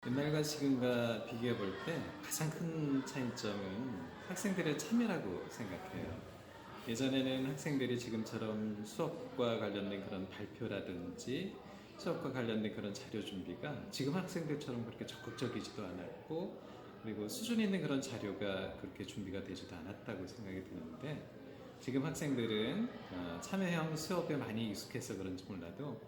옛날과 지금과 비교해 볼 때 가장 큰 차이점은 학생들의 참여라고 생각해요. 예전에는 학생들이 지금처럼 수업과 관련된 그런 발표라든지 수업과 관련된 그런 자료 준비가 지금 학생들처럼 그렇게 적극적이지도 않았고, 그리고 수준 있는 그런 자료가 그렇게 준비가 되지도 않았다고 생각이 드는데, 지금 학생들은 참여형 수업에 많이 익숙해서 그런지 몰라도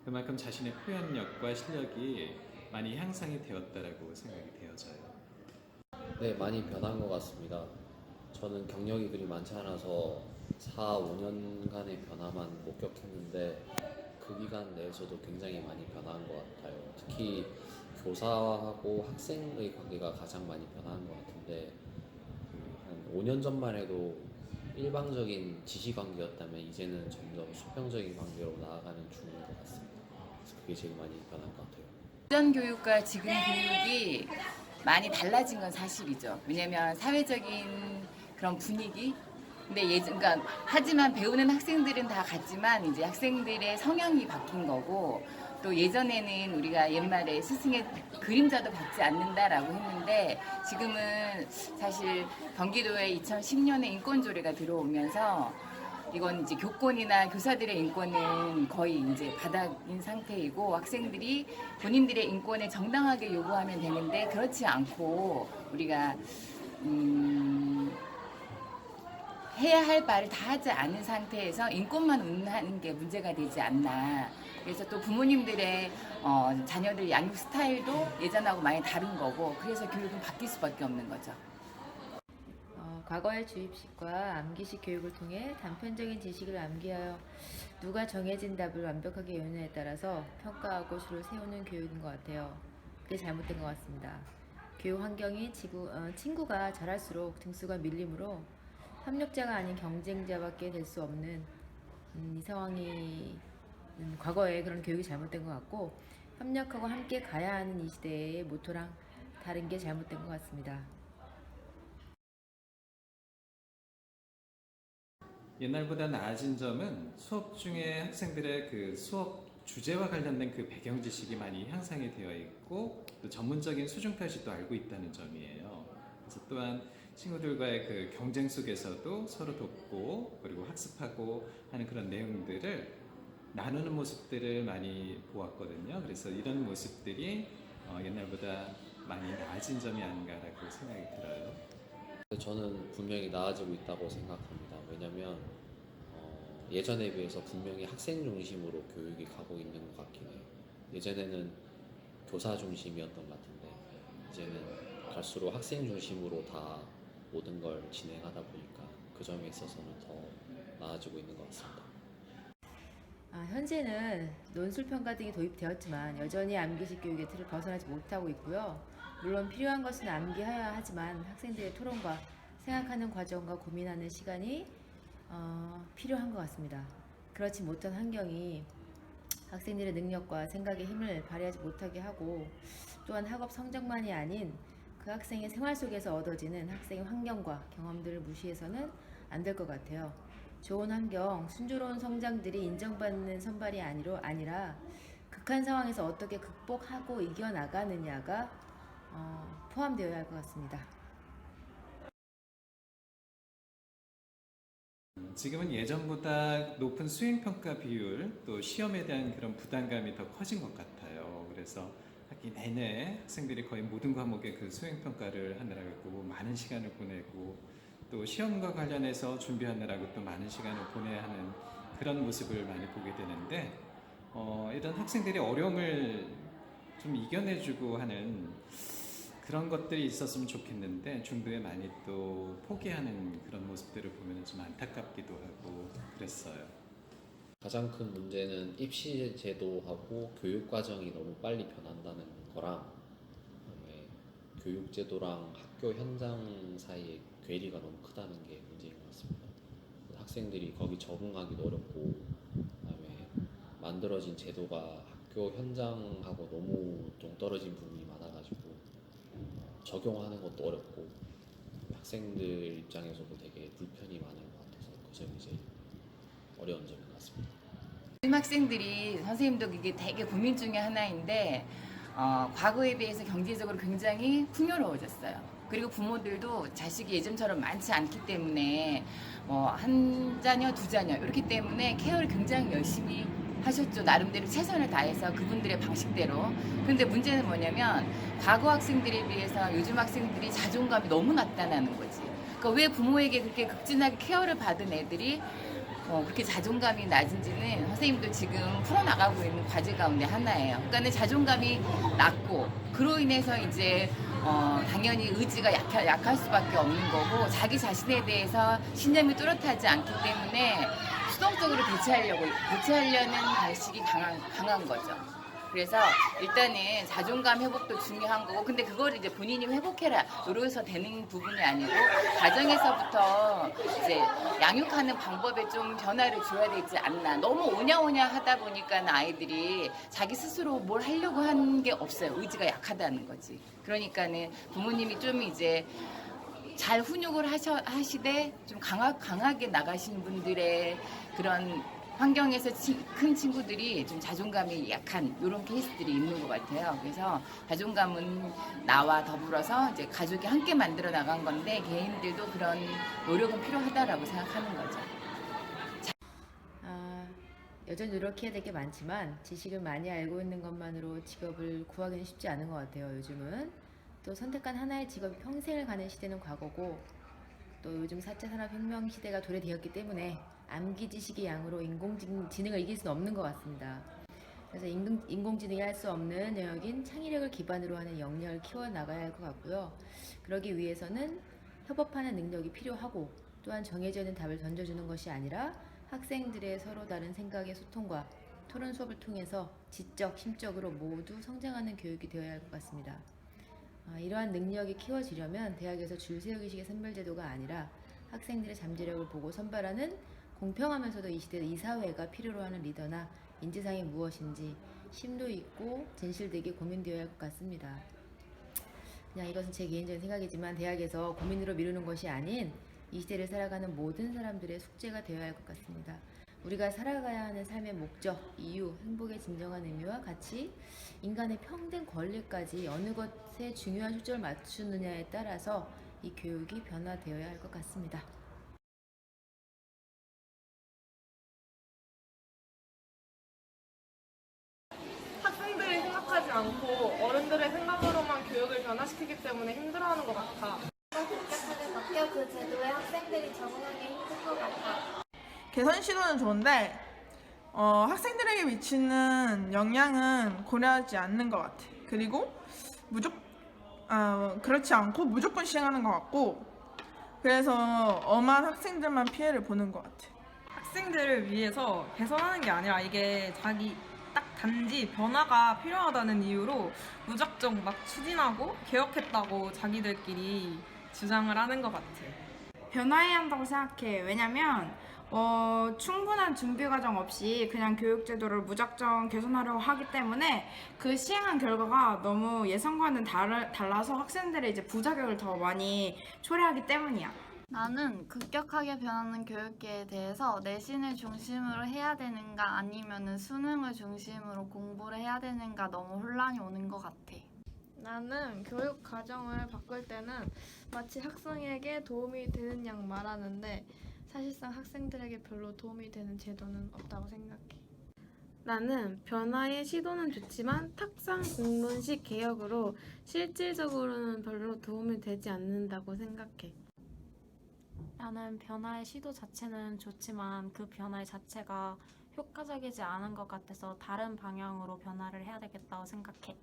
그만큼 자신의 표현력과 실력이 많이 향상이 되었다라고 생각이 되어져요. 네, 많이 변한 것 같습니다. 저는 경력이 그리 많지 않아서 4, 5년간의 변화만 목격했는데 그 기간 내에서도 굉장히 많이 변한 것 같아요. 특히 교사하고 학생의 관계가 가장 많이 변한 것 같은데 한 5년 전만 해도 일방적인 지시 관계였다면 이제는 점점 수평적인 관계로 나아가는 중인 것 같습니다. 그래서 그게 제일 많이 변한 것 같아요. 예전 교육과 지금 교육이 많이 달라진 건 사실이죠. 왜냐면 사회적인 그런 분위기. 근데 그러니까 하지만 배우는 학생들은 다 같지만 이제 학생들의 성향이 바뀐 거고, 또 예전에는 우리가 옛말에 스승의 그림자도 받지 않는다라고 했는데, 지금은 사실 경기도에 2010년에 인권조례가 들어오면서 이건 이제 교권이나 교사들의 인권은 거의 이제 바닥인 상태이고, 학생들이 본인들의 인권을 정당하게 요구하면 되는데 그렇지 않고 우리가 해야 할 바를 다 하지 않은 상태에서 인권만 운운하는 게 문제가 되지 않나. 그래서 또 부모님들의 자녀들 양육 스타일도 예전하고 많이 다른 거고, 그래서 교육은 바뀔 수밖에 없는 거죠. 과거의 주입식과 암기식 교육을 통해 단편적인 지식을 암기하여 누가 정해진 답을 완벽하게 외우느냐에 따라서 평가하고 수를 세우는 교육인 것 같아요. 그게 잘못된 것 같습니다. 교육 환경이 친구가 잘할수록 등수가 밀리므로 협력자가 아닌 경쟁자밖에 될 수 없는 이 상황이 과거에 그런 교육이 잘못된 것 같고, 협력하고 함께 가야 하는 이 시대의 모토랑 다른 게 잘못된 것 같습니다. 옛날보다 나아진 점은 수업 중에 학생들의 그 수업 주제와 관련된 그 배경 지식이 많이 향상이 되어 있고, 또 전문적인 수준까지도 알고 있다는 점이에요. 그래서 또한 친구들과의 그 경쟁 속에서도 서로 돕고 그리고 학습하고 하는 그런 내용들을 나누는 모습들을 많이 보았거든요. 그래서 이런 모습들이 옛날보다 많이 나아진 점이 아닌가라고 생각이 들어요. 저는 분명히 나아지고 있다고 생각합니다. 왜냐면 예전에 비해서 분명히 학생 중심으로 교육이 가고 있는 것 같긴 해요. 예전에는 교사 중심이었던 것 같은데 이제는 갈수록 학생 중심으로 다 모든 걸 진행하다 보니까 그 점에 있어서는 더 나아지고 있는 것 같습니다. 현재는 논술평가 등이 도입되었지만 여전히 암기식 교육의 틀을 벗어나지 못하고 있고요. 물론 필요한 것은 암기해야 하지만 학생들의 토론과 생각하는 과정과 고민하는 시간이 필요한 것 같습니다. 그렇지 못한 환경이 학생들의 능력과 생각의 힘을 발휘하지 못하게 하고, 또한 학업 성적만이 아닌 그 학생의 생활 속에서 얻어지는 학생의 환경과 경험들을 무시해서는 안 될 것 같아요. 좋은 환경, 순조로운 성장들이 인정받는 선발이 아니라 극한 상황에서 어떻게 극복하고 이겨나가느냐가 포함되어야 할 것 같습니다. 지금은 예전보다 높은 수행평가 비율, 또 시험에 대한 그런 부담감이 더 커진 것 같아요. 그래서 학기 내내 학생들이 거의 모든 과목의 그 수행평가를 하느라고 많은 시간을 보내고, 또 시험과 관련해서 준비하느라고 또 많은 시간을 보내야 하는 그런 모습을 많이 보게 되는데, 이런 학생들이 어려움을 좀 이겨내주고 하는 그런 것들이 있었으면 좋겠는데, 중도에 많이 또 포기하는 그런 모습들을 보면 좀 안타깝기도 하고 그랬어요. 가장 큰 문제는 입시 제도하고 교육 과정이 너무 빨리 변한다는 거랑 그다음에 교육 제도랑 학교 현장 사이의 괴리가 너무 크다는 게 문제인 것 같습니다. 학생들이 거기 적응하기도 어렵고 그다음에 만들어진 제도가 학교 현장하고 너무 동떨어진 부분이 많아가지고 적용하는 것도 어렵고 학생들 입장에서도 되게 불편이 많은 것 같아서 그 점이 제일 어려운 점인 것 같습니다. 요즘 학생들이, 선생님도 이게 되게 고민 중에 하나인데, 과거에 비해서 경제적으로 굉장히 풍요로워졌어요. 그리고 부모들도 자식이 예전처럼 많지 않기 때문에 한 자녀, 두 자녀 이렇기 때문에 케어를 굉장히 열심히 하셨죠. 나름대로 최선을 다해서 그분들의 방식대로. 근데 문제는 뭐냐면 과거 학생들에 비해서 요즘 학생들이 자존감이 너무 낮다는 거지. 그러니까 왜 부모에게 그렇게 극진하게 케어를 받은 애들이 그렇게 자존감이 낮은지는 선생님도 지금 풀어나가고 있는 과제 가운데 하나예요. 그러니까 자존감이 낮고 그로 인해서 이제 당연히 의지가 약할 수밖에 없는 거고, 자기 자신에 대해서 신념이 뚜렷하지 않기 때문에 수동적으로 대체하려는 방식이 강한 거죠. 그래서 일단은 자존감 회복도 중요한 거고, 근데 그걸 이제 본인이 회복해라 이러면서 되는 부분이 아니고 가정에서부터 이제 양육하는 방법에 좀 변화를 줘야 되지 않나. 너무 오냐오냐 하다 보니까 아이들이 자기 스스로 뭘 하려고 하는 게 없어요. 의지가 약하다는 거지. 그러니까는 부모님이 좀 이제 잘 훈육을 하시되 좀 강하게 나가시는 분들의 그런 환경에서 큰 친구들이 좀 자존감이 약한 이런 케이스들이 있는 것 같아요. 그래서 자존감은 나와 더불어서 이제 가족이 함께 만들어 나간 건데 개인들도 그런 노력은 필요하다라고 생각하는 거죠. 여전히 노력해야 될 게 많지만 지식을 많이 알고 있는 것만으로 직업을 구하기는 쉽지 않은 것 같아요. 요즘은 또 선택한 하나의 직업이 평생을 가는 시대는 과거고, 또 요즘 4차 산업혁명 시대가 도래되었기 때문에 암기 지식의 양으로 인공지능을 이길 수는 없는 것 같습니다. 그래서 인공지능이 할 수 없는 영역인 창의력을 기반으로 하는 역량을 키워나가야 할 것 같고요. 그러기 위해서는 협업하는 능력이 필요하고, 또한 정해져 있는 답을 던져주는 것이 아니라 학생들의 서로 다른 생각의 소통과 토론 수업을 통해서 지적, 심적으로 모두 성장하는 교육이 되어야 할 것 같습니다. 이러한 능력이 키워지려면 대학에서 줄 세우기식의 선별제도가 아니라 학생들의 잠재력을 보고 선발하는 공평하면서도 이 시대 이 사회가 필요로 하는 리더나 인지상이 무엇인지 심도 있고 진실되게 고민되어야 할 것 같습니다. 그냥 이것은 제 개인적인 생각이지만 대학에서 고민으로 미루는 것이 아닌 이 시대를 살아가는 모든 사람들의 숙제가 되어야 할 것 같습니다. 우리가 살아가야 하는 삶의 목적, 이유, 행복의 진정한 의미와 가치, 인간의 평등 권리까지 어느 것에 중요한 초점을 맞추느냐에 따라서 이 교육이 변화되어야 할 것 같습니다. 학생들이 생각하지 않고 어른들의 생각으로만 교육을 변화시키기 때문에 힘들어하는 것 같아. 급격하게 바뀌어 그 제도에 학생들이 적응하기 힘들 것 같아. 개선 시도는 좋은데 학생들에게 미치는 영향은 고려하지 않는 것 같아. 그리고 그렇지 않고 무조건 시행하는 것 같고, 그래서 엄한 학생들만 피해를 보는 것 같아. 학생들을 위해서 개선하는 게 아니라 이게 자기 딱 단지 변화가 필요하다는 이유로 무작정 막 추진하고 개혁했다고 자기들끼리 주장을 하는 것 같아. 변화해야 한다고 생각해. 왜냐면 충분한 준비 과정 없이 그냥 교육제도를 무작정 개선하려고 하기 때문에 그 시행한 결과가 너무 예상과는 달라서 학생들의 이제 부작용을 더 많이 초래하기 때문이야. 나는 급격하게 변하는 교육계에 대해서 내신을 중심으로 해야 되는가 아니면은 수능을 중심으로 공부를 해야 되는가 너무 혼란이 오는 것 같아. 나는 교육 과정을 바꿀 때는 마치 학생에게 도움이 되는 양 말하는데 사실상 학생들에게 별로 도움이 되는 제도는 없다고 생각해. 나는 변화의 시도는 좋지만 탁상 공론식 개혁으로 실질적으로는 별로 도움이 되지 않는다고 생각해. 나는 변화의 시도 자체는 좋지만 그 변화의 자체가 효과적이지 않은 것 같아서 다른 방향으로 변화를 해야 되겠다고 생각해.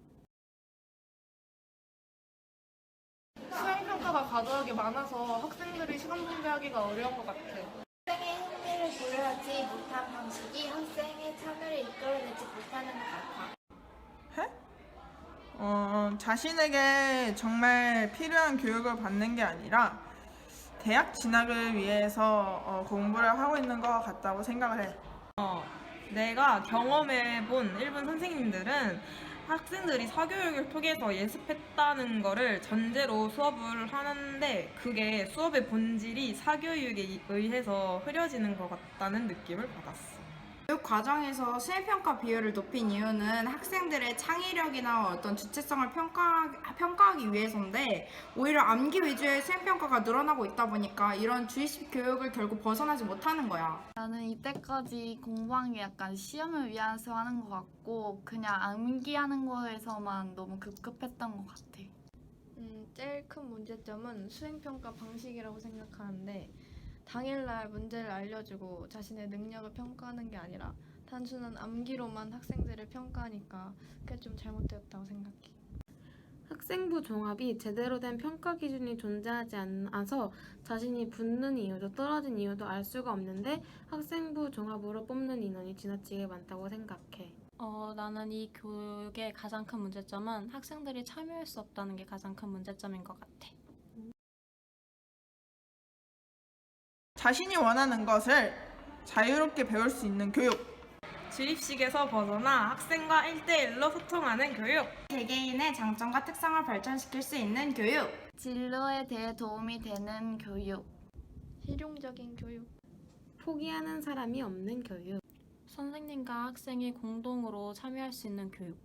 수행평가가 과도하게 많아서 학생들이 시간 분배하기가 어려운 것 같아. 학생의 흥미를 고려하지 못한 방식이 학생의 참여를 이끌어내지 못하는 것 같아. 자신에게 정말 필요한 교육을 받는 게 아니라 대학 진학을 위해서 공부를 하고 있는 것 같다고 생각을 해. 내가 경험해본 일본 선생님들은 학생들이 사교육을 통해서 예습했다는 거를 전제로 수업을 하는데 그게 수업의 본질이 사교육에 의해서 흐려지는 것 같다는 느낌을 받았어. 교육 과정에서 수행평가 비율을 높인 이유는 학생들의 창의력이나 어떤 주체성을 평가하기 위해서인데, 오히려 암기 위주의 수행평가가 늘어나고 있다 보니까 이런 주입식 교육을 결국 벗어나지 못하는 거야. 나는 이때까지 공부한 게 약간 시험을 위해서 하는 것 같고 그냥 암기하는 거에서만 너무 급급했던 것 같아. 제일 큰 문제점은 수행평가 방식이라고 생각하는데 당일날 문제를 알려주고 자신의 능력을 평가하는 게 아니라 단순한 암기로만 학생들을 평가하니까 그게 좀 잘못되었다고 생각해. 학생부 종합이 제대로 된 평가 기준이 존재하지 않아서 자신이 붙는 이유도 떨어진 이유도 알 수가 없는데 학생부 종합으로 뽑는 인원이 지나치게 많다고 생각해. 나는 이 교육의 가장 큰 문제점은 학생들이 참여할 수 없다는 게 가장 큰 문제점인 것 같아. 자신이 원하는 것을 자유롭게 배울 수 있는 교육. 주입식에서 벗어나 학생과 1대1로 소통하는 교육. 개개인의 장점과 특성을 발전시킬 수 있는 교육. 진로에 대해 도움이 되는 교육. 실용적인 교육. 포기하는 사람이 없는 교육. 선생님과 학생이 공동으로 참여할 수 있는 교육.